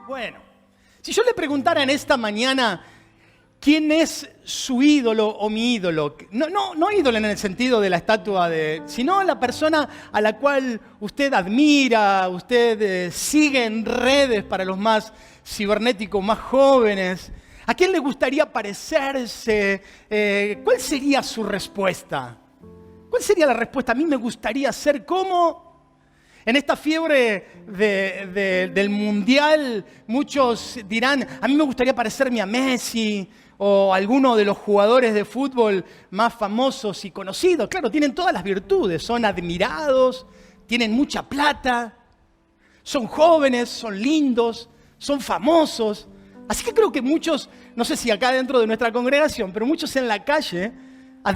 Bueno, si yo le preguntara en esta mañana quién es su ídolo o mi ídolo, no ídolo en el sentido de la estatua, sino la persona a la cual usted admira, usted sigue en redes para los más cibernéticos, más jóvenes, ¿a quién le gustaría parecerse? ¿Cuál sería su respuesta? ¿Cuál sería la respuesta? A mí me gustaría ser como... En esta fiebre del mundial, muchos dirán, a mí me gustaría parecerme a Messi o a alguno de los jugadores de fútbol más famosos y conocidos. Claro, tienen todas las virtudes, son admirados, tienen mucha plata, son jóvenes, son lindos, son famosos. Así que creo que muchos, no sé si acá dentro de nuestra congregación, pero muchos en la calle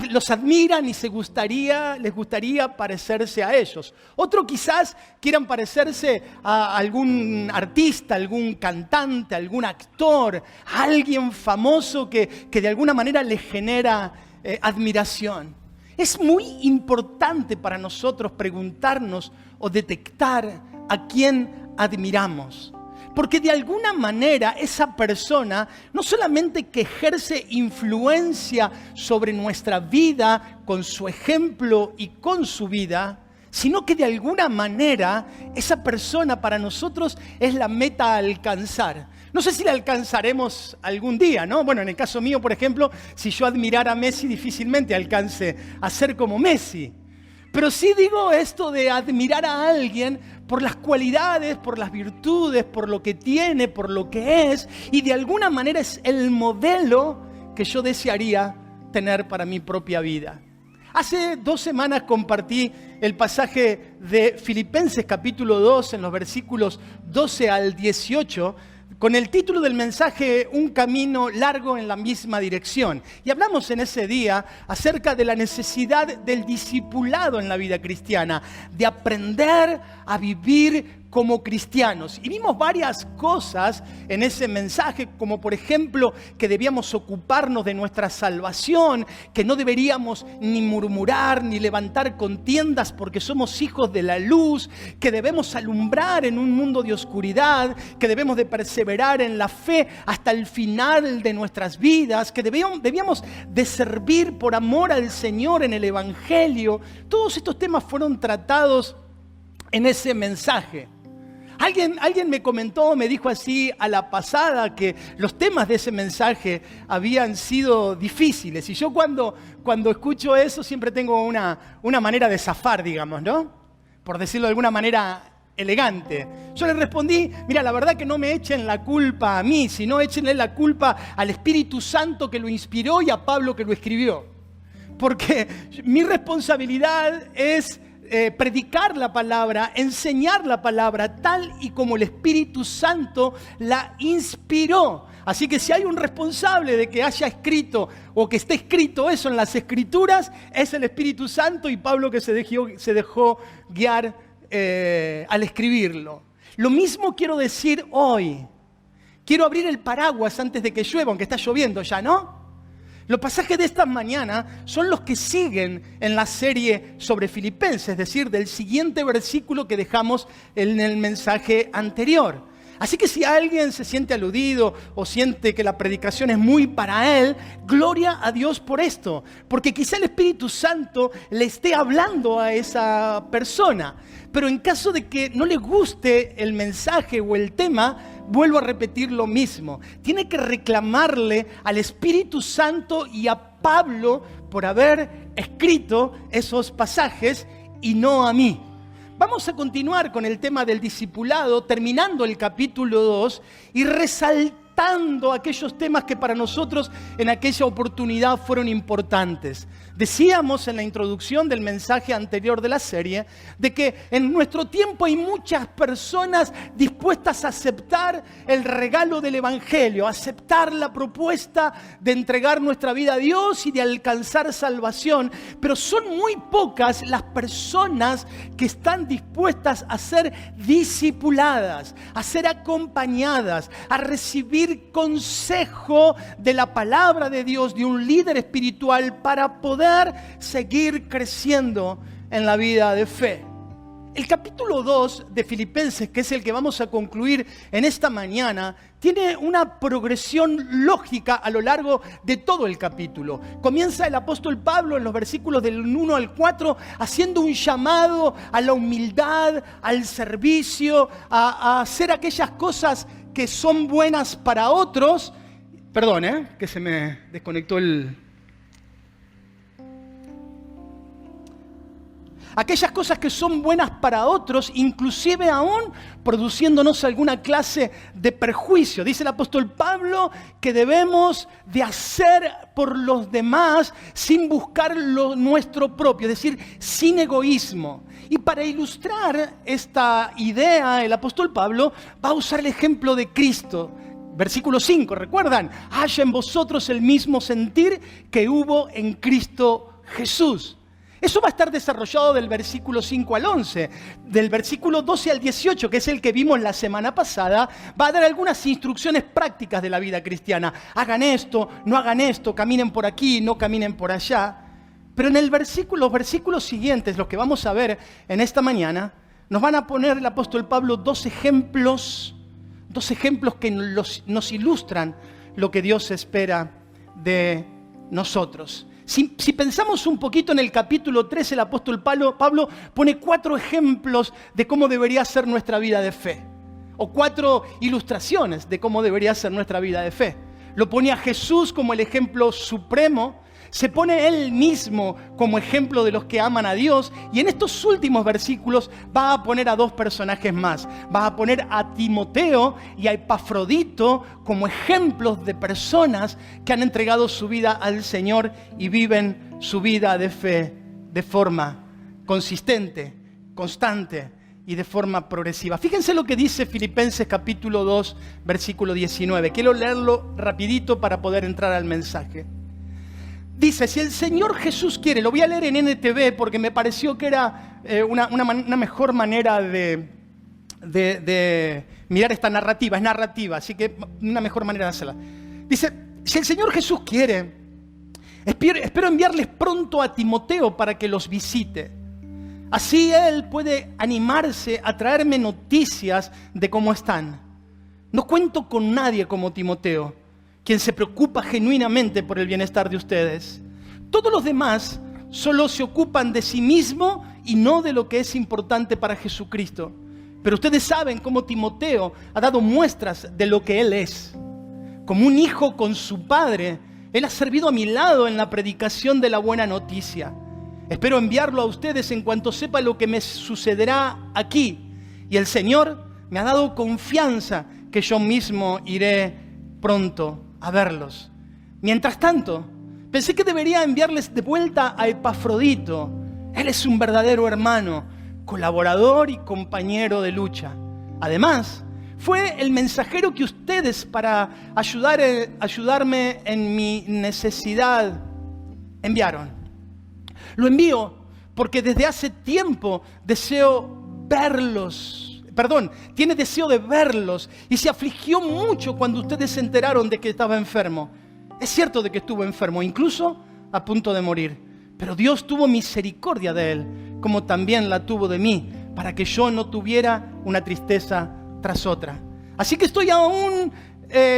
los admiran y les gustaría parecerse a ellos. Otros quizás quieran parecerse a algún artista, algún cantante, algún actor, a alguien famoso que de alguna manera les genera admiración. Es muy importante para nosotros preguntarnos o detectar a quién admiramos. Porque de alguna manera esa persona no solamente que ejerce influencia sobre nuestra vida con su ejemplo y con su vida, sino que de alguna manera esa persona para nosotros es la meta a alcanzar. No sé si la alcanzaremos algún día, ¿no? Bueno, en el caso mío, por ejemplo, si yo admirara a Messi, difícilmente alcance a ser como Messi. Pero sí digo esto de admirar a alguien por las cualidades, por las virtudes, por lo que tiene, por lo que es, y de alguna manera es el modelo que yo desearía tener para mi propia vida. Hace 2 semanas compartí el pasaje de Filipenses capítulo 2 en los versículos 12 al 18, con el título del mensaje, Un camino largo en la misma dirección. Y hablamos en ese día acerca de la necesidad del discipulado en la vida cristiana, de aprender a vivir como cristianos. Y vimos varias cosas en ese mensaje, como por ejemplo que debíamos ocuparnos de nuestra salvación, que no deberíamos ni murmurar ni levantar contiendas porque somos hijos de la luz, que debemos alumbrar en un mundo de oscuridad, que debemos de perseverar en la fe hasta el final de nuestras vidas, que debíamos de servir por amor al Señor en el Evangelio. Todos estos temas fueron tratados en ese mensaje. Alguien me comentó, me dijo así a la pasada que los temas de ese mensaje habían sido difíciles. Y yo cuando escucho eso siempre tengo una manera de zafar, digamos, ¿no? Por decirlo de alguna manera elegante. Yo le respondí, mira, la verdad que no me echen la culpa a mí, sino échenle la culpa al Espíritu Santo que lo inspiró y a Pablo que lo escribió. Porque mi responsabilidad es predicar la palabra, enseñar la palabra tal y como el Espíritu Santo la inspiró. Así que si hay un responsable de que haya escrito o que esté escrito eso en las Escrituras, es el Espíritu Santo y Pablo que se dejó guiar al escribirlo. Lo mismo quiero decir hoy. Quiero abrir el paraguas antes de que llueva, aunque está lloviendo ya, ¿no? Los pasajes de esta mañana son los que siguen en la serie sobre Filipenses, es decir, del siguiente versículo que dejamos en el mensaje anterior. Así que si alguien se siente aludido o siente que la predicación es muy para él, gloria a Dios por esto, porque quizá el Espíritu Santo le esté hablando a esa persona. Pero en caso de que no le guste el mensaje o el tema, vuelvo a repetir lo mismo. Tiene que reclamarle al Espíritu Santo y a Pablo por haber escrito esos pasajes y no a mí. Vamos a continuar con el tema del discipulado, terminando el capítulo 2 y resaltando aquellos temas que para nosotros en aquella oportunidad fueron importantes. Decíamos en la introducción del mensaje anterior de la serie de que en nuestro tiempo hay muchas personas dispuestas a aceptar el regalo del Evangelio, a aceptar la propuesta de entregar nuestra vida a Dios y de alcanzar salvación, pero son muy pocas las personas que están dispuestas a ser discipuladas, a ser acompañadas, a recibir recibir consejo de la palabra de Dios, de un líder espiritual, para poder seguir creciendo en la vida de fe. El capítulo 2 de Filipenses, que es el que vamos a concluir en esta mañana, tiene una progresión lógica a lo largo de todo el capítulo. Comienza el apóstol Pablo en los versículos del 1 al 4 haciendo un llamado a la humildad, al servicio, a hacer aquellas cosas que son buenas para otros. Perdón, que se me desconectó aquellas cosas que son buenas para otros, inclusive aún produciéndonos alguna clase de perjuicio. Dice el apóstol Pablo que debemos de hacer por los demás sin buscar lo nuestro propio, es decir, sin egoísmo. Y para ilustrar esta idea, el apóstol Pablo va a usar el ejemplo de Cristo. Versículo 5, ¿recuerdan? Haya en vosotros el mismo sentir que hubo en Cristo Jesús. Eso va a estar desarrollado del versículo 5 al 11. Del versículo 12 al 18, que es el que vimos la semana pasada, va a dar algunas instrucciones prácticas de la vida cristiana. Hagan esto, no hagan esto, caminen por aquí, no caminen por allá. Pero en los versículos siguientes, los que vamos a ver en esta mañana, nos van a poner el apóstol Pablo dos ejemplos que nos ilustran lo que Dios espera de nosotros. Si pensamos un poquito en el capítulo 3, el apóstol Pablo pone 4 ejemplos de cómo debería ser nuestra vida de fe. O 4 ilustraciones de cómo debería ser nuestra vida de fe. Lo pone a Jesús como el ejemplo supremo. Se pone él mismo como ejemplo de los que aman a Dios. Y en estos últimos versículos va a poner a 2 personajes más. Va a poner a Timoteo y a Epafrodito como ejemplos de personas que han entregado su vida al Señor y viven su vida de fe de forma consistente, constante y de forma progresiva. Fíjense lo que dice Filipenses capítulo 2, versículo 19. Quiero leerlo rapidito para poder entrar al mensaje. Dice, si el Señor Jesús quiere, lo voy a leer en NTV porque me pareció que era una mejor manera de mirar esta narrativa. Es narrativa, así que una mejor manera de hacerla. Dice, si el Señor Jesús quiere, espero enviarles pronto a Timoteo para que los visite. Así él puede animarse a traerme noticias de cómo están. No cuento con nadie como Timoteo, quien se preocupa genuinamente por el bienestar de ustedes. Todos los demás solo se ocupan de sí mismo y no de lo que es importante para Jesucristo. Pero ustedes saben cómo Timoteo ha dado muestras de lo que él es. Como un hijo con su padre, él ha servido a mi lado en la predicación de la buena noticia. Espero enviarlo a ustedes en cuanto sepa lo que me sucederá aquí. Y el Señor me ha dado confianza que yo mismo iré pronto a verlos. Mientras tanto, pensé que debería enviarles de vuelta a Epafrodito. Él es un verdadero hermano, colaborador y compañero de lucha. Además, fue el mensajero que ustedes para ayudarme en mi necesidad enviaron. Lo envío porque desde hace tiempo tiene deseo de verlos y se afligió mucho cuando ustedes se enteraron de que estaba enfermo. Es cierto de que estuvo enfermo, incluso a punto de morir. Pero Dios tuvo misericordia de él, como también la tuvo de mí, para que yo no tuviera una tristeza tras otra. Así que estoy aún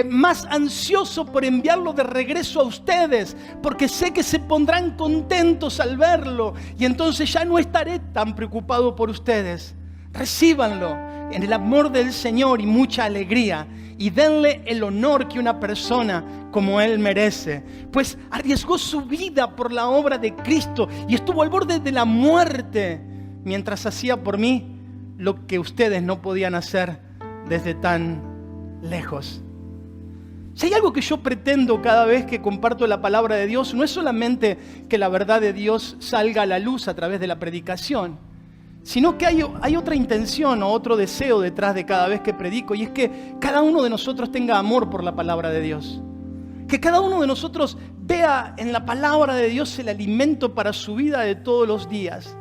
más ansioso por enviarlo de regreso a ustedes, porque sé que se pondrán contentos al verlo y entonces ya no estaré tan preocupado por ustedes. Recíbanlo en el amor del Señor y mucha alegría y denle el honor que una persona como él merece, pues arriesgó su vida por la obra de Cristo y estuvo al borde de la muerte mientras hacía por mí lo que ustedes no podían hacer desde tan lejos. Si hay algo que yo pretendo cada vez que comparto la palabra de Dios, no es solamente que la verdad de Dios salga a la luz a través de la predicación, sino que hay otra intención o otro deseo detrás de cada vez que predico, y es que cada uno de nosotros tenga amor por la palabra de Dios. Que cada uno de nosotros vea en la palabra de Dios el alimento para su vida de todos los días.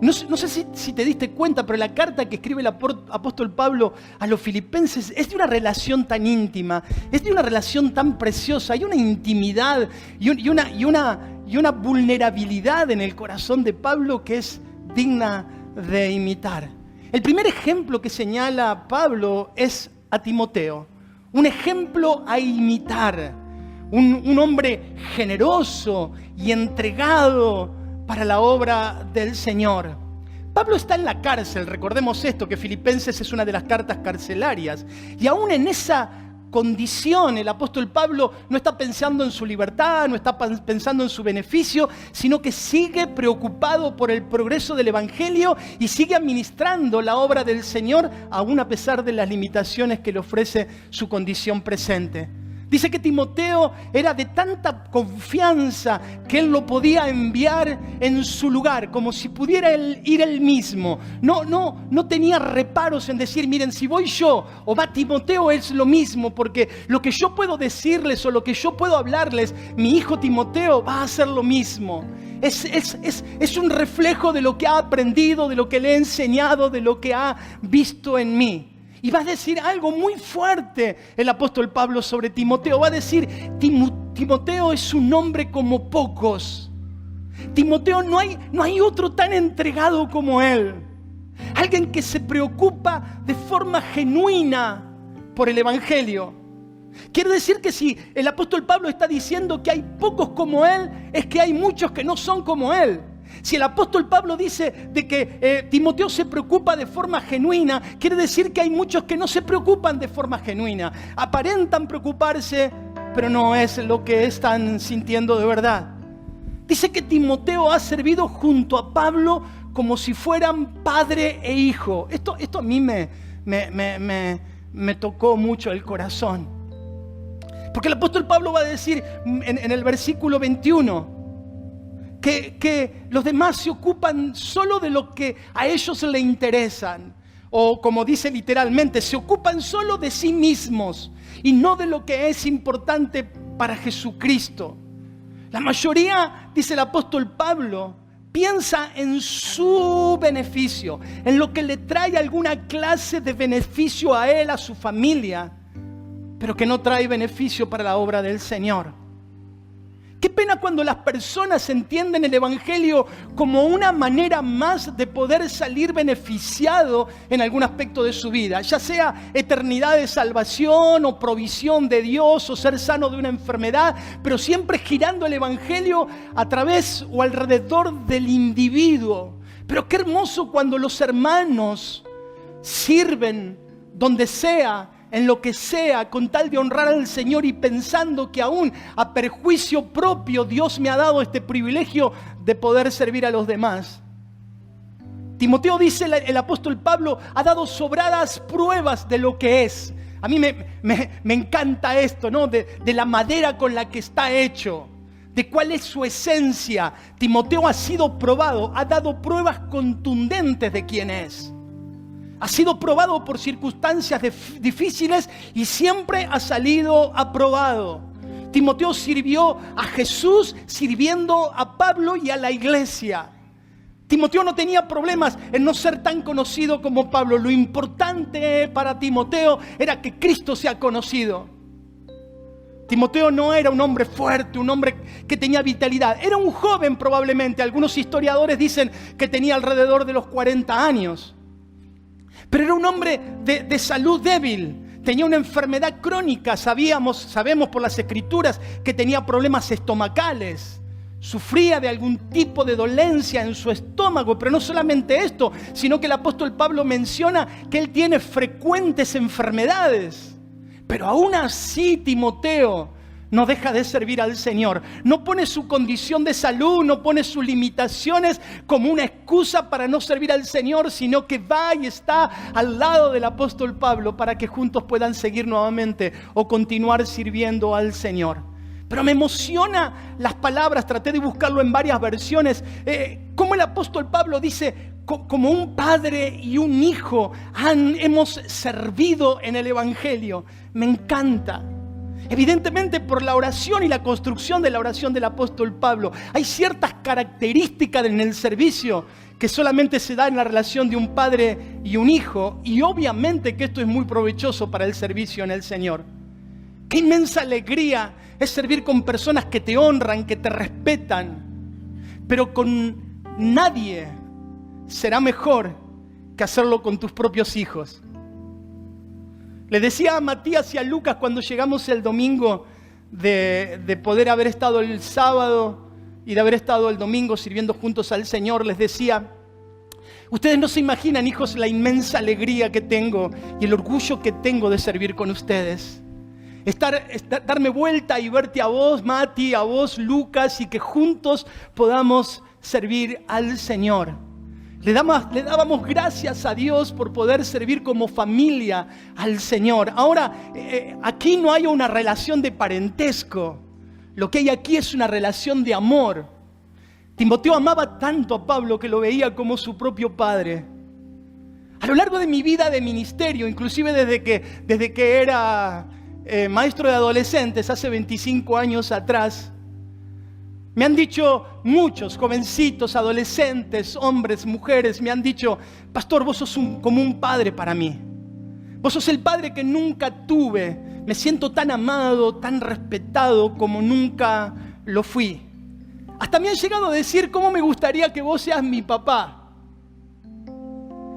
No sé si te diste cuenta, pero la carta que escribe el apóstol Pablo a los filipenses es de una relación tan íntima, es de una relación tan preciosa. Hay una intimidad y una vulnerabilidad en el corazón de Pablo que es digna de imitar. El primer ejemplo que señala Pablo es a Timoteo, un ejemplo a imitar, un hombre generoso y entregado para la obra del Señor. Pablo está en la cárcel, recordemos esto, que Filipenses es una de las cartas carcelarias, y aún en esa condición el apóstol Pablo no está pensando en su libertad, no está pensando en su beneficio, sino que sigue preocupado por el progreso del Evangelio y sigue administrando la obra del Señor, aún a pesar de las limitaciones que le ofrece su condición presente. Dice que Timoteo era de tanta confianza que él lo podía enviar en su lugar, como si pudiera ir él mismo. No tenía reparos en decir, miren, si voy yo o va Timoteo es lo mismo, porque lo que yo puedo decirles o lo que yo puedo hablarles, mi hijo Timoteo va a hacer lo mismo. Es un reflejo de lo que ha aprendido, de lo que le he enseñado, de lo que ha visto en mí. Y va a decir algo muy fuerte el apóstol Pablo sobre Timoteo. Va a decir, Timoteo es un hombre como pocos. Timoteo, no hay otro tan entregado como él. Alguien que se preocupa de forma genuina por el Evangelio. Quiere decir que si el apóstol Pablo está diciendo que hay pocos como él, es que hay muchos que no son como él. Si el apóstol Pablo dice de que Timoteo se preocupa de forma genuina, quiere decir que hay muchos que no se preocupan de forma genuina. Aparentan preocuparse, pero no es lo que están sintiendo de verdad. Dice que Timoteo ha servido junto a Pablo como si fueran padre e hijo. Esto a mí me tocó mucho el corazón. Porque el apóstol Pablo va a decir en el versículo 21... Que los demás se ocupan solo de lo que a ellos les interesan. O como dice literalmente, se ocupan solo de sí mismos y no de lo que es importante para Jesucristo. La mayoría, dice el apóstol Pablo, piensa en su beneficio, en lo que le trae alguna clase de beneficio a él, a su familia, pero que no trae beneficio para la obra del Señor. Qué pena cuando las personas entienden el Evangelio como una manera más de poder salir beneficiado en algún aspecto de su vida, ya sea eternidad de salvación o provisión de Dios o ser sano de una enfermedad, pero siempre girando el Evangelio a través o alrededor del individuo. Pero qué hermoso cuando los hermanos sirven donde sea, en lo que sea, con tal de honrar al Señor y pensando que aún a perjuicio propio Dios me ha dado este privilegio de poder servir a los demás. Timoteo, dice el apóstol Pablo, ha dado sobradas pruebas de lo que es. A mí me encanta esto, ¿no? De la madera con la que está hecho, de cuál es su esencia. Timoteo ha sido probado, ha dado pruebas contundentes de quién es. Ha sido probado por circunstancias difíciles y siempre ha salido aprobado. Timoteo sirvió a Jesús sirviendo a Pablo y a la iglesia. Timoteo no tenía problemas en no ser tan conocido como Pablo. Lo importante para Timoteo era que Cristo sea conocido. Timoteo no era un hombre fuerte, un hombre que tenía vitalidad. Era un joven probablemente. Algunos historiadores dicen que tenía alrededor de los 40 años. Pero era un hombre de salud débil, tenía una enfermedad crónica, sabemos por las escrituras que tenía problemas estomacales, sufría de algún tipo de dolencia en su estómago, pero no solamente esto, sino que el apóstol Pablo menciona que él tiene frecuentes enfermedades. Pero aún así Timoteo no deja de servir al Señor. No pone su condición de salud, no pone sus limitaciones como una excusa para no servir al Señor, sino que va y está al lado del apóstol Pablo para que juntos puedan seguir nuevamente o continuar sirviendo al Señor. Pero me emociona las palabras, traté de buscarlo en varias versiones, como el apóstol Pablo dice, como un padre y un hijo hemos servido en el Evangelio. Me encanta. Evidentemente, por la oración y la construcción de la oración del apóstol Pablo, hay ciertas características en el servicio que solamente se da en la relación de un padre y un hijo, y obviamente que esto es muy provechoso para el servicio en el Señor. Qué inmensa alegría es servir con personas que te honran, que te respetan, pero con nadie será mejor que hacerlo con tus propios hijos. Le decía a Matías y a Lucas cuando llegamos el domingo de poder haber estado el sábado y de haber estado el domingo sirviendo juntos al Señor, les decía: ustedes no se imaginan, hijos, la inmensa alegría que tengo y el orgullo que tengo de servir con ustedes. Darme vuelta y verte a vos, Mati, a vos, Lucas, y que juntos podamos servir al Señor. Le dábamos gracias a Dios por poder servir como familia al Señor. Ahora, aquí no hay una relación de parentesco. Lo que hay aquí es una relación de amor. Timoteo amaba tanto a Pablo que lo veía como su propio padre. A lo largo de mi vida de ministerio, inclusive desde que era maestro de adolescentes, hace 25 años atrás, me han dicho muchos jovencitos, adolescentes, hombres, mujeres, me han dicho: pastor, vos sos como un padre para mí. Vos sos el padre que nunca tuve. Me siento tan amado, tan respetado como nunca lo fui. Hasta me han llegado a decir: cómo me gustaría que vos seas mi papá.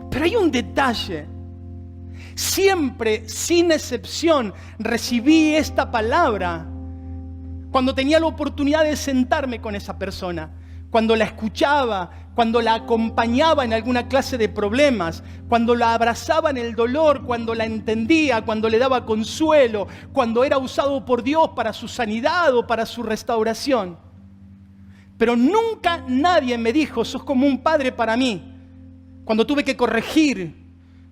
Pero hay un detalle. Siempre, sin excepción, recibí esta palabra cuando tenía la oportunidad de sentarme con esa persona, cuando la escuchaba, cuando la acompañaba en alguna clase de problemas, cuando la abrazaba en el dolor, cuando la entendía, cuando le daba consuelo, cuando era usado por Dios para su sanidad o para su restauración. Pero nunca nadie me dijo: sos como un padre para mí. Cuando tuve que corregir,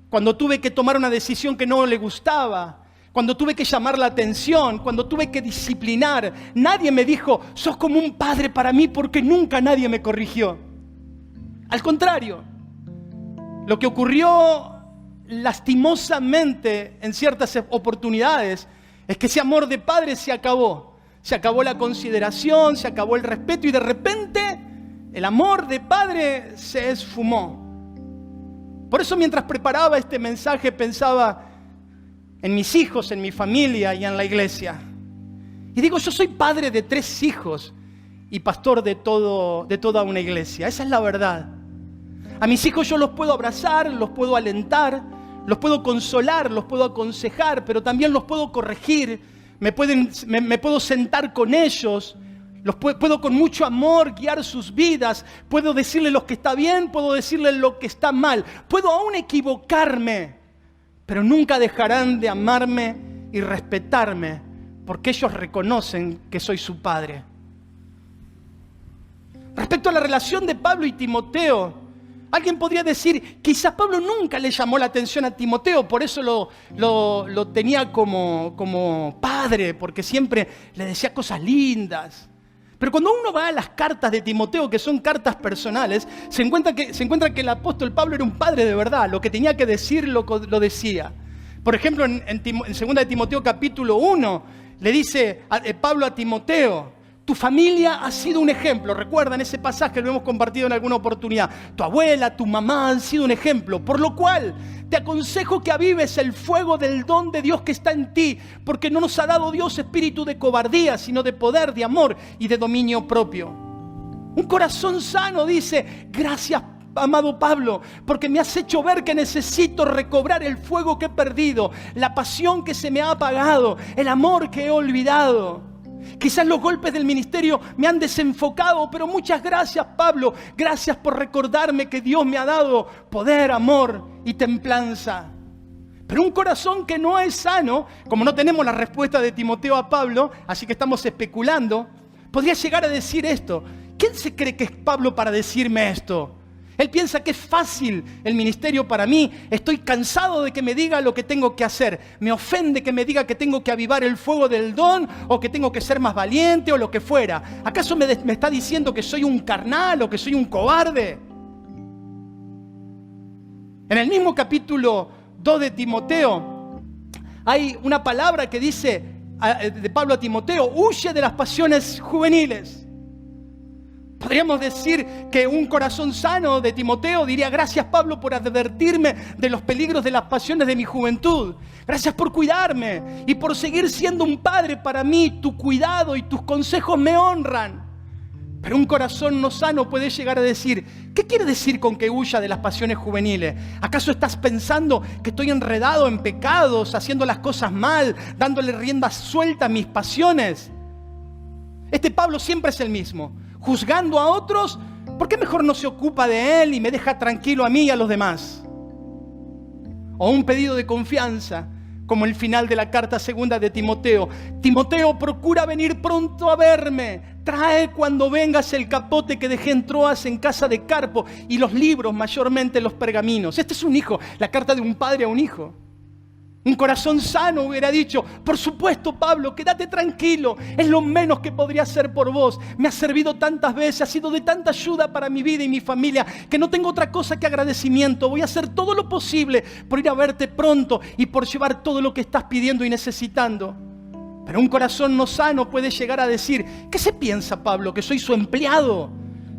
cuando tuve que tomar una decisión que no le gustaba, cuando tuve que llamar la atención, cuando tuve que disciplinar, nadie me dijo: sos como un padre para mí, porque nunca nadie me corrigió. Al contrario, lo que ocurrió lastimosamente en ciertas oportunidades es que ese amor de padre se acabó. Se acabó la consideración, se acabó el respeto y de repente el amor de padre se esfumó. Por eso, mientras preparaba este mensaje, pensaba en mis hijos, en mi familia y en la iglesia. Y digo, yo soy padre de 3 hijos y pastor de toda una iglesia. Esa es la verdad. A mis hijos yo los puedo abrazar, los puedo alentar, los puedo consolar, los puedo aconsejar, pero también los puedo corregir. Me puedo sentar con ellos, puedo con mucho amor guiar sus vidas. Puedo decirles lo que está bien, puedo decirles lo que está mal. Puedo aún equivocarme, pero nunca dejarán de amarme y respetarme, porque ellos reconocen que soy su padre. Respecto a la relación de Pablo y Timoteo, alguien podría decir: quizás Pablo nunca le llamó la atención a Timoteo, por eso lo tenía como padre, porque siempre le decía cosas lindas. Pero cuando uno va a las cartas de Timoteo, que son cartas personales, se encuentra que el apóstol Pablo era un padre de verdad. Lo que tenía que decir lo decía. Por ejemplo, en 2 de Timoteo capítulo 1, le dice Pablo a Timoteo: tu familia ha sido un ejemplo. Recuerdan ese pasaje, lo hemos compartido en alguna oportunidad. Tu abuela, tu mamá han sido un ejemplo. Por lo cual te aconsejo que avives el fuego del don de Dios que está en ti, porque no nos ha dado Dios espíritu de cobardía, sino de poder, de amor y de dominio propio. Un corazón sano dice: gracias, amado Pablo, porque me has hecho ver que necesito recobrar el fuego que he perdido, la pasión que se me ha apagado, el amor que he olvidado. Quizás los golpes del ministerio me han desenfocado, pero muchas gracias, Pablo. Gracias por recordarme que Dios me ha dado poder, amor y templanza. Pero un corazón que no es sano, como no tenemos la respuesta de Timoteo a Pablo, así que estamos especulando, podría llegar a decir esto: ¿quién se cree que es Pablo para decirme esto? Él piensa que es fácil el ministerio para mí. Estoy cansado de que me diga lo que tengo que hacer. Me ofende que me diga que tengo que avivar el fuego del don, o que tengo que ser más valiente, o lo que fuera. ¿Acaso me está diciendo que soy un carnal o que soy un cobarde? En el mismo capítulo 2 de Timoteo hay una palabra que dice: de Pablo a Timoteo: huye de las pasiones juveniles. Podríamos decir que un corazón sano de Timoteo diría: gracias, Pablo, por advertirme de los peligros de las pasiones de mi juventud. Gracias por cuidarme y por seguir siendo un padre para mí. Tu cuidado y tus consejos me honran. Pero un corazón no sano puede llegar a decir: ¿qué quiere decir con que huya de las pasiones juveniles? ¿Acaso estás pensando que estoy enredado en pecados, haciendo las cosas mal, dándole rienda suelta a mis pasiones? Este Pablo siempre es el mismo, juzgando a otros. ¿Por qué mejor no se ocupa de él y me deja tranquilo a mí y a los demás? O un pedido de confianza, como el final de la carta segunda de Timoteo: Timoteo, procura venir pronto a verme. Trae cuando vengas el capote que dejé en Troas en casa de Carpo y los libros, mayormente los pergaminos. Este es un hijo, la carta de un padre a un hijo. Un corazón sano hubiera dicho: por supuesto, Pablo, quédate tranquilo, es lo menos que podría hacer por vos. Me has servido tantas veces, has sido de tanta ayuda para mi vida y mi familia, que no tengo otra cosa que agradecimiento. Voy a hacer todo lo posible por ir a verte pronto y por llevar todo lo que estás pidiendo y necesitando. Pero un corazón no sano puede llegar a decir: ¿qué se piensa, Pablo? ¿Que soy su empleado?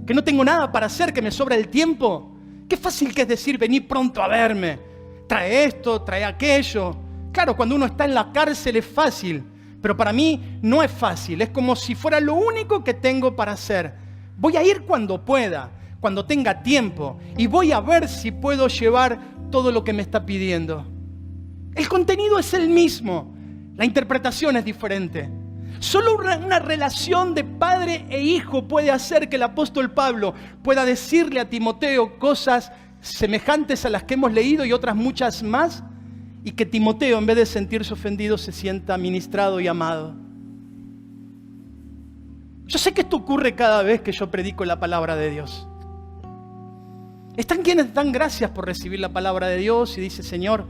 ¿Que no tengo nada para hacer? ¿Que me sobra el tiempo? Qué fácil que es decir: vení pronto a verme. Trae esto, trae aquello. Claro, cuando uno está en la cárcel es fácil, pero para mí no es fácil. Es como si fuera lo único que tengo para hacer. Voy a ir cuando pueda, cuando tenga tiempo, y voy a ver si puedo llevar todo lo que me está pidiendo. El contenido es el mismo, la interpretación es diferente. Solo una relación de padre e hijo puede hacer que el apóstol Pablo pueda decirle a Timoteo cosas semejantes a las que hemos leído y otras muchas más, y que Timoteo, en vez de sentirse ofendido, se sienta ministrado y amado. Yo sé que esto ocurre cada vez que yo predico la palabra de Dios. Están quienes dan gracias por recibir la palabra de Dios y dicen: Señor,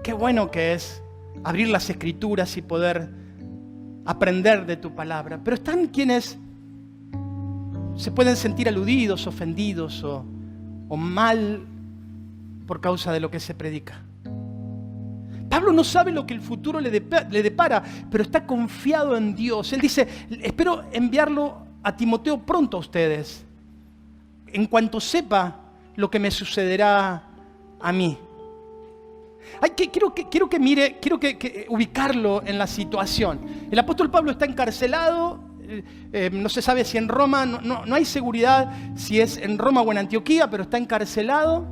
qué bueno que es abrir las Escrituras y poder aprender de tu palabra. Pero están quienes se pueden sentir aludidos, ofendidos o mal por causa de lo que se predica. Pablo no sabe lo que el futuro le depara, pero está confiado en Dios. Él dice: espero enviarlo a Timoteo pronto a ustedes, en cuanto sepa lo que me sucederá a mí. Quiero que ubicarlo en la situación. El apóstol Pablo está encarcelado. No se sabe si en Roma, no hay seguridad si es en Roma o en Antioquía, pero está encarcelado.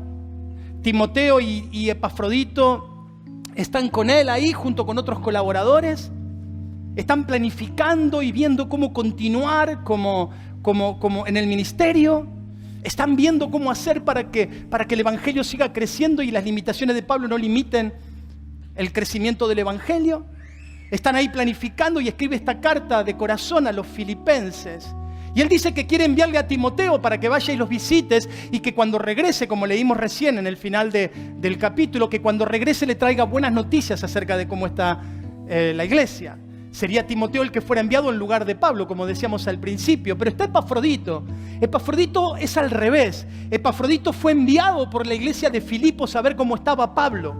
Timoteo y Epafrodito están con él ahí junto con otros colaboradores. Están planificando y viendo cómo continuar como en el ministerio. Están viendo cómo hacer para que el evangelio siga creciendo y las limitaciones de Pablo no limiten el crecimiento del evangelio. Están ahí planificando y escribe esta carta de corazón a los filipenses. Y él dice que quiere enviarle a Timoteo para que vaya y los visites y que cuando regrese, como leímos recién en el final del capítulo, que cuando regrese le traiga buenas noticias acerca de cómo está la iglesia. Sería Timoteo el que fuera enviado en lugar de Pablo, como decíamos al principio. Pero está Epafrodito. Epafrodito es al revés. Epafrodito fue enviado por la iglesia de Filipos a ver cómo estaba Pablo,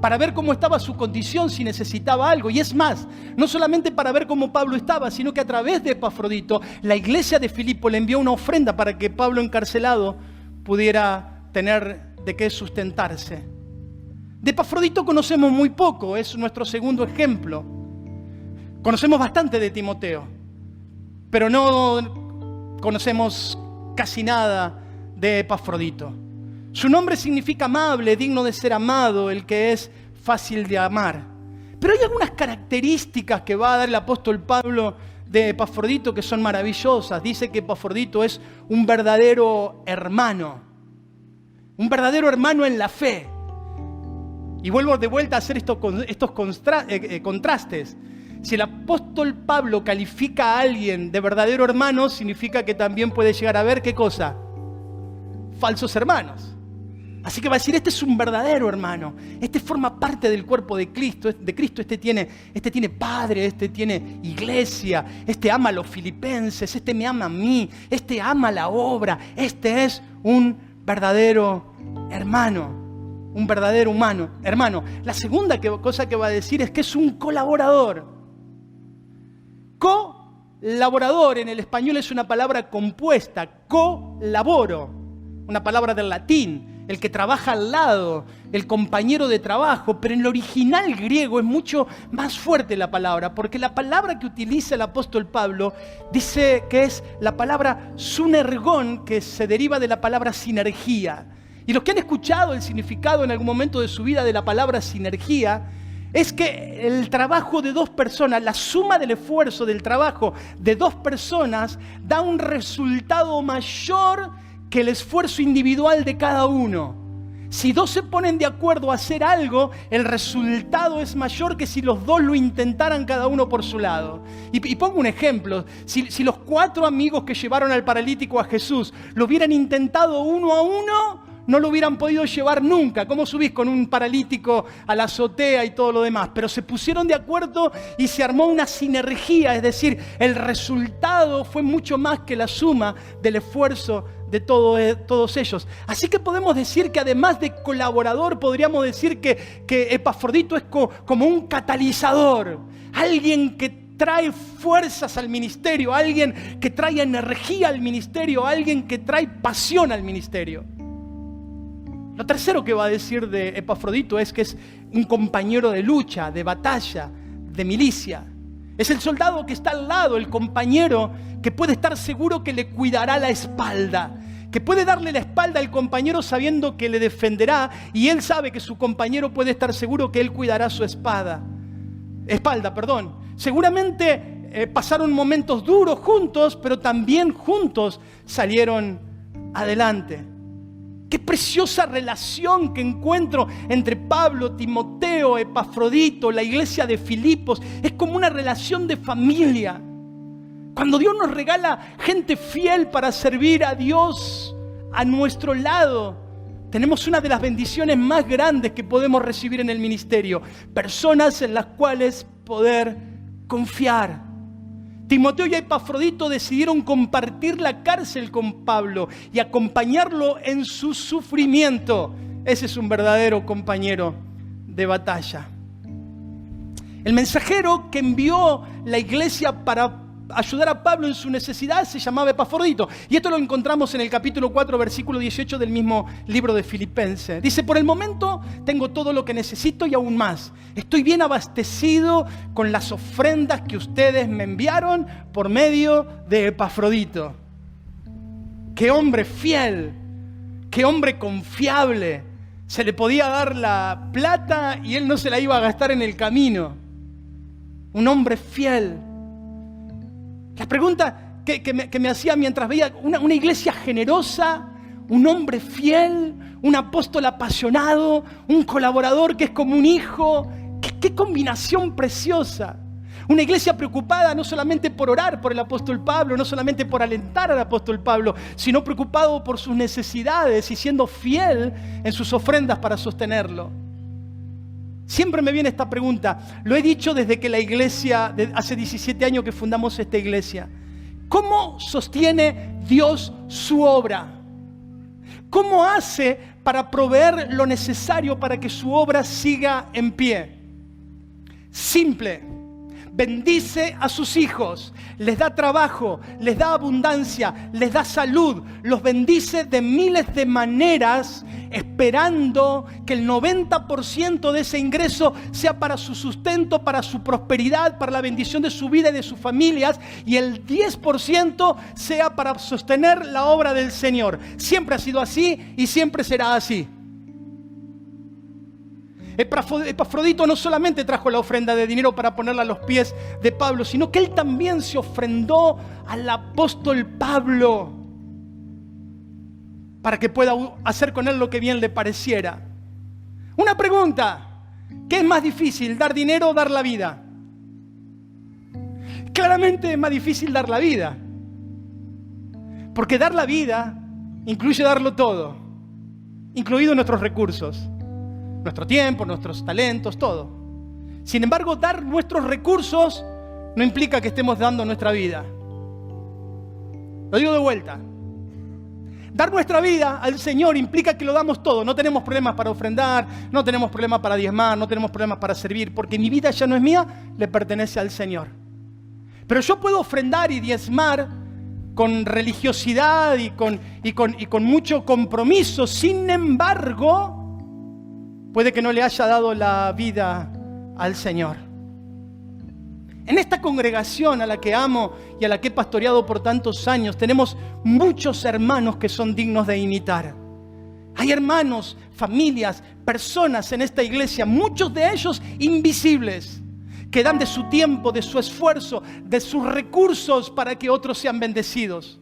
para ver cómo estaba su condición, si necesitaba algo. Y es más, no solamente para ver cómo Pablo estaba, sino que a través de Epafrodito, la iglesia de Filipo le envió una ofrenda para que Pablo, encarcelado, pudiera tener de qué sustentarse. De Epafrodito conocemos muy poco, es nuestro segundo ejemplo. Conocemos bastante de Timoteo, pero no conocemos casi nada de Epafrodito. Su nombre significa amable, digno de ser amado, el que es fácil de amar. Pero hay algunas características que va a dar el apóstol Pablo de Epafrodito que son maravillosas. Dice que Epafrodito es un verdadero hermano en la fe. Y vuelvo de vuelta a hacer estos contrastes. Si el apóstol Pablo califica a alguien de verdadero hermano, significa que también puede llegar a ver, ¿qué cosa? Falsos hermanos. Así que va a decir: este es un verdadero hermano, este forma parte del cuerpo de Cristo, este tiene padre, este tiene iglesia, este ama a los filipenses, este me ama a mí, este ama la obra, este es un verdadero hermano, un verdadero hermano. La segunda cosa que va a decir es que es un colaborador. colaborador en el español es una palabra compuesta, colaboro, una palabra del latín, el que trabaja al lado, el compañero de trabajo, pero en el original griego es mucho más fuerte la palabra, porque la palabra que utiliza el apóstol Pablo dice que es la palabra sunergón, que se deriva de la palabra sinergia. Y los que han escuchado el significado en algún momento de su vida de la palabra sinergia, es que el trabajo de dos personas, la suma del esfuerzo del trabajo de dos personas da un resultado mayor que el esfuerzo individual de cada uno. Si dos se ponen de acuerdo a hacer algo, el resultado es mayor que si los dos lo intentaran cada uno por su lado. Y pongo un ejemplo. Si los 4 amigos que llevaron al paralítico a Jesús lo hubieran intentado uno a uno, no lo hubieran podido llevar nunca. ¿Cómo subís con un paralítico a la azotea y todo lo demás? Pero se pusieron de acuerdo y se armó una sinergia, es decir, el resultado fue mucho más que la suma del esfuerzo de todos ellos. Así que podemos decir que además de colaborador, podríamos decir que Epafrodito es como un catalizador, alguien que trae fuerzas al ministerio, alguien que trae energía al ministerio, alguien que trae pasión al ministerio. Lo tercero que va a decir de Epafrodito es que es un compañero de lucha, de batalla, de milicia. Es el soldado que está al lado, el compañero que puede estar seguro que le cuidará la espalda, que puede darle la espalda al compañero sabiendo que le defenderá, y él sabe que su compañero puede estar seguro que él cuidará su espalda. Seguramente pasaron momentos duros juntos, pero también juntos salieron adelante. Qué preciosa relación que encuentro entre Pablo, Timoteo, Epafrodito, la iglesia de Filipos. Es como una relación de familia. Cuando Dios nos regala gente fiel para servir a Dios a nuestro lado, tenemos una de las bendiciones más grandes que podemos recibir en el ministerio. Personas en las cuales poder confiar. Timoteo y Epafrodito decidieron compartir la cárcel con Pablo y acompañarlo en su sufrimiento. Ese es un verdadero compañero de batalla. El mensajero que envió la iglesia para ayudar a Pablo en su necesidad se llamaba Epafrodito. Y esto lo encontramos en el capítulo 4, versículo 18 del mismo libro de Filipenses. Dice: por el momento tengo todo lo que necesito y aún más. Estoy bien abastecido con las ofrendas que ustedes me enviaron por medio de Epafrodito. Qué hombre fiel, qué hombre confiable. Se le podía dar la plata y él no se la iba a gastar en el camino. Un hombre fiel. La pregunta que me hacía mientras veía una iglesia generosa, un hombre fiel, un apóstol apasionado, un colaborador que es como un hijo. ¡Qué combinación preciosa! Una iglesia preocupada no solamente por orar por el apóstol Pablo, no solamente por alentar al apóstol Pablo, sino preocupado por sus necesidades y siendo fiel en sus ofrendas para sostenerlo. Siempre me viene esta pregunta, lo he dicho desde que la iglesia, hace 17 años que fundamos esta iglesia. ¿Cómo sostiene Dios su obra? ¿Cómo hace para proveer lo necesario para que su obra siga en pie? Simple. Bendice a sus hijos, les da trabajo, les da abundancia, les da salud, los bendice de miles de maneras, esperando que el 90% de ese ingreso sea para su sustento, para su prosperidad, para la bendición de su vida y de sus familias, y el 10% sea para sostener la obra del Señor. Siempre ha sido así y siempre será así. Epafrodito no solamente trajo la ofrenda de dinero para ponerla a los pies de Pablo, sino que él también se ofrendó al apóstol Pablo para que pueda hacer con él lo que bien le pareciera. Una pregunta: ¿qué es más difícil, dar dinero o dar la vida? Claramente es más difícil dar la vida, porque dar la vida incluye darlo todo, incluidos nuestros recursos. Nuestro tiempo, nuestros talentos, todo. Sin embargo, dar nuestros recursos no implica que estemos dando nuestra vida. Lo digo de vuelta. Dar nuestra vida al Señor implica que lo damos todo. No tenemos problemas para ofrendar, no tenemos problemas para diezmar, no tenemos problemas para servir, porque mi vida ya no es mía, le pertenece al Señor. Pero yo puedo ofrendar y diezmar con religiosidad y con mucho compromiso. Sin embargo, puede que no le haya dado la vida al Señor. En esta congregación a la que amo y a la que he pastoreado por tantos años, tenemos muchos hermanos que son dignos de imitar. Hay hermanos, familias, personas en esta iglesia, muchos de ellos invisibles, que dan de su tiempo, de su esfuerzo, de sus recursos para que otros sean bendecidos.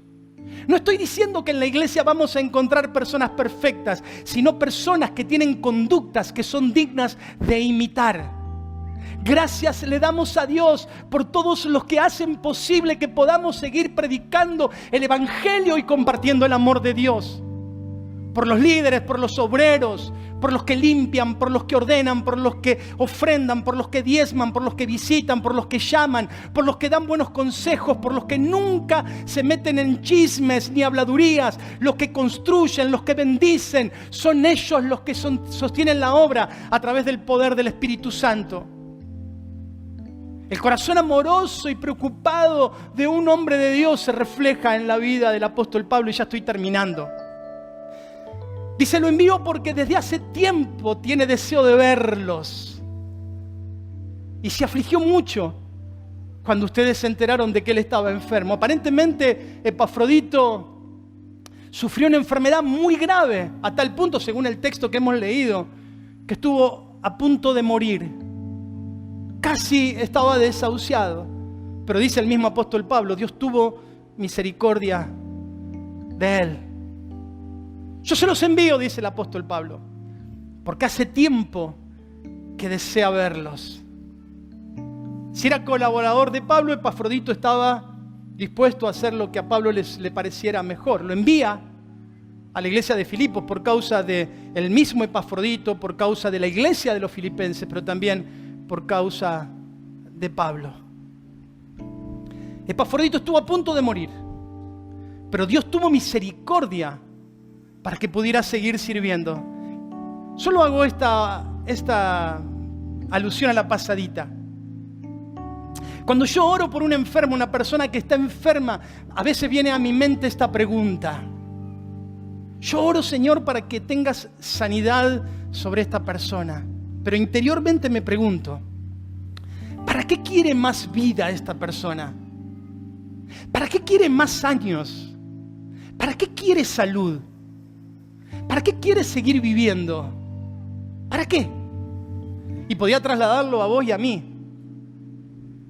No estoy diciendo que en la iglesia vamos a encontrar personas perfectas, sino personas que tienen conductas que son dignas de imitar. Gracias le damos a Dios por todos los que hacen posible que podamos seguir predicando el Evangelio y compartiendo el amor de Dios. Por los líderes, por los obreros, por los que limpian, por los que ordenan, por los que ofrendan, por los que diezman, por los que visitan, por los que llaman, por los que dan buenos consejos, por los que nunca se meten en chismes ni habladurías, los que construyen, los que bendicen. Son ellos los que sostienen la obra a través del poder del Espíritu Santo. El corazón amoroso y preocupado de un hombre de Dios se refleja en la vida del apóstol Pablo, y ya estoy terminando. Dice, lo envío porque desde hace tiempo tiene deseo de verlos. Y se afligió mucho cuando ustedes se enteraron de que él estaba enfermo. Aparentemente, Epafrodito sufrió una enfermedad muy grave, a tal punto, según el texto que hemos leído, que estuvo a punto de morir. Casi estaba desahuciado. Pero dice el mismo apóstol Pablo, Dios tuvo misericordia de él. Yo se los envío, dice el apóstol Pablo, porque hace tiempo que desea verlos. Si era colaborador de Pablo, Epafrodito estaba dispuesto a hacer lo que a Pablo le pareciera mejor. Lo envía a la iglesia de Filipos por causa del mismo Epafrodito, por causa de la iglesia de los filipenses, pero también por causa de Pablo. Epafrodito estuvo a punto de morir, pero Dios tuvo misericordia para que pudiera seguir sirviendo. Solo hago esta alusión a la pasadita. Cuando yo oro por un enfermo, una persona que está enferma, a veces viene a mi mente esta pregunta. Yo oro, Señor, para que tengas sanidad sobre esta persona. Pero interiormente me pregunto, ¿para qué quiere más vida esta persona? ¿Para qué quiere más años? ¿Para qué quiere salud? ¿Para qué quiere seguir viviendo? ¿Para qué? Y podía trasladarlo a vos y a mí.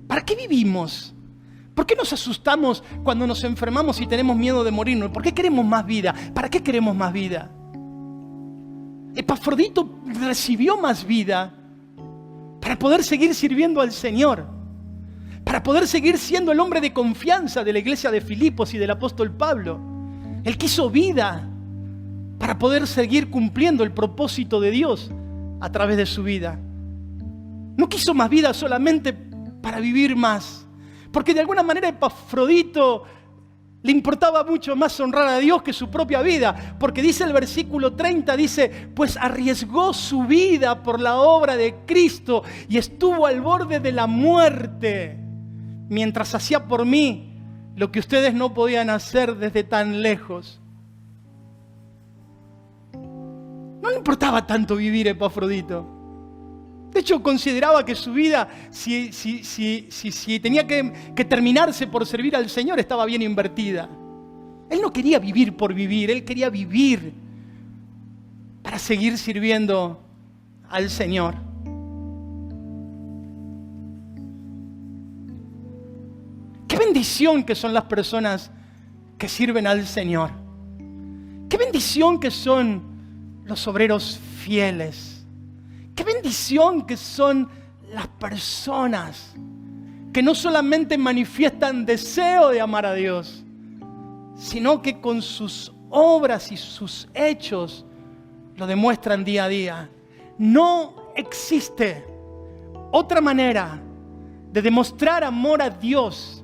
¿Para qué vivimos? ¿Por qué nos asustamos cuando nos enfermamos y tenemos miedo de morirnos? ¿Por qué queremos más vida? ¿Para qué queremos más vida? Epafrodito recibió más vida para poder seguir sirviendo al Señor, para poder seguir siendo el hombre de confianza de la iglesia de Filipos y del apóstol Pablo. Él quiso vida para poder seguir cumpliendo el propósito de Dios a través de su vida. No quiso más vida solamente para vivir más, porque de alguna manera Epafrodito le importaba mucho más honrar a Dios que su propia vida, porque dice el versículo 30, dice, pues arriesgó su vida por la obra de Cristo y estuvo al borde de la muerte, mientras hacía por mí lo que ustedes no podían hacer desde tan lejos. No le importaba tanto vivir a Epafrodito. De hecho, consideraba que su vida, si tenía que terminarse por servir al Señor, estaba bien invertida. Él no quería vivir por vivir, él quería vivir para seguir sirviendo al Señor. Qué bendición que son las personas que sirven al Señor. Qué bendición que son los obreros fieles. Qué bendición que son las personas que no solamente manifiestan deseo de amar a Dios, sino que con sus obras y sus hechos lo demuestran día a día. No existe otra manera de demostrar amor a Dios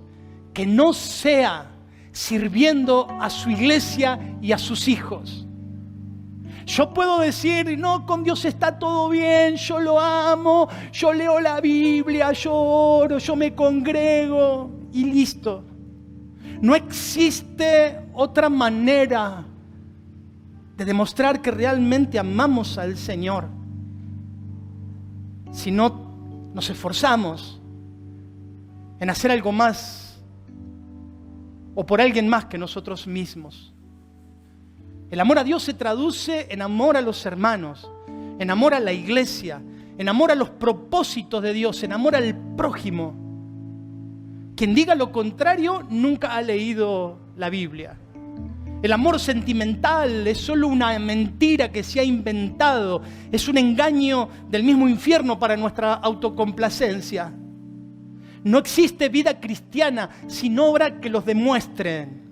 que no sea sirviendo a su iglesia y a sus hijos. Yo puedo decir, no, con Dios está todo bien, yo lo amo, yo leo la Biblia, yo oro, yo me congrego. y listo. No existe otra manera de demostrar que realmente amamos al Señor si no nos esforzamos en hacer algo más o por alguien más que nosotros mismos. El amor a Dios se traduce en amor a los hermanos, en amor a la iglesia, en amor a los propósitos de Dios, en amor al prójimo. Quien diga lo contrario nunca ha leído la Biblia. El amor sentimental es solo una mentira que se ha inventado, es un engaño del mismo infierno para nuestra autocomplacencia. No existe vida cristiana sin obra que los demuestren.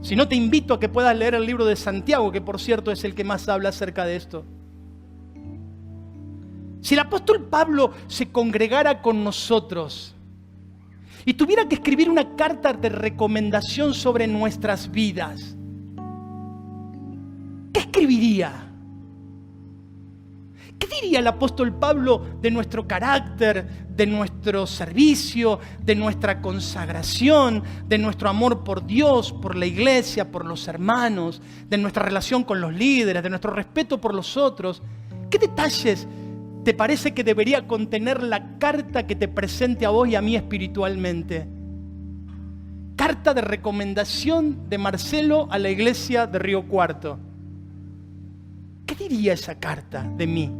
Si no, te invito a que puedas leer el libro de Santiago, que por cierto es el que más habla acerca de esto. Si el apóstol Pablo se congregara con nosotros y tuviera que escribir una carta de recomendación sobre nuestras vidas, ¿qué escribiría? ¿Qué diría el apóstol Pablo de nuestro carácter, de nuestro servicio, de nuestra consagración, de nuestro amor por Dios, por la iglesia, por los hermanos, de nuestra relación con los líderes, de nuestro respeto por los otros? ¿Qué detalles te parece que debería contener la carta que te presente a vos y a mí espiritualmente? Carta de recomendación de Marcelo a la iglesia de Río Cuarto. ¿Qué diría esa carta de mí?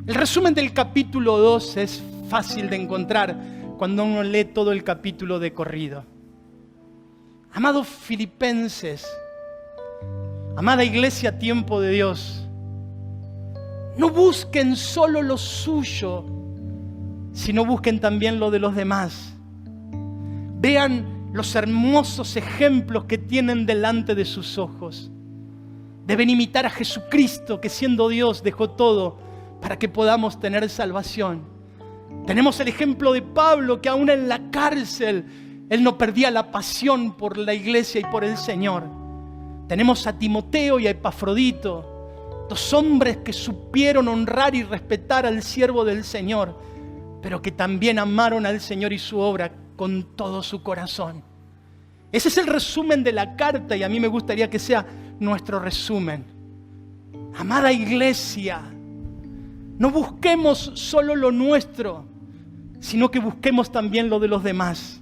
El resumen del capítulo 2 es fácil de encontrar cuando uno lee todo el capítulo de corrido. Amados filipenses, amada iglesia, tiempo de Dios, no busquen solo lo suyo, sino busquen también lo de los demás. Vean los hermosos ejemplos que tienen delante de sus ojos. Deben imitar a Jesucristo, que siendo Dios dejó todo para que podamos tener salvación. Tenemos el ejemplo de Pablo, que aún en la cárcel, él no perdía la pasión por la iglesia y por el Señor. Tenemos a Timoteo y a Epafrodito, dos hombres que supieron honrar y respetar al siervo del Señor, pero que también amaron al Señor y su obra con todo su corazón. Ese es el resumen de la carta y a mí me gustaría que sea nuestro resumen. Amada iglesia, no busquemos solo lo nuestro, sino que busquemos también lo de los demás.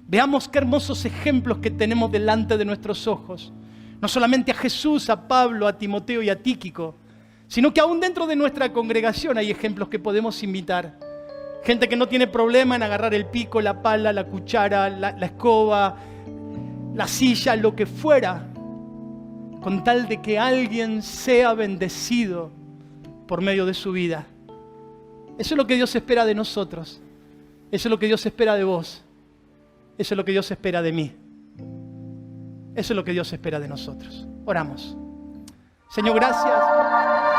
Veamos qué hermosos ejemplos que tenemos delante de nuestros ojos. No solamente a Jesús, a Pablo, a Timoteo y a Tíquico, sino que aún dentro de nuestra congregación hay ejemplos que podemos imitar. Gente que no tiene problema en agarrar el pico, la pala, la cuchara, la escoba, la silla, lo que fuera, con tal de que alguien sea bendecido por medio de su vida. Eso es lo que Dios espera de nosotros. Eso es lo que Dios espera de vos. Eso es lo que Dios espera de mí. Eso es lo que Dios espera de nosotros. Oramos. Señor, gracias.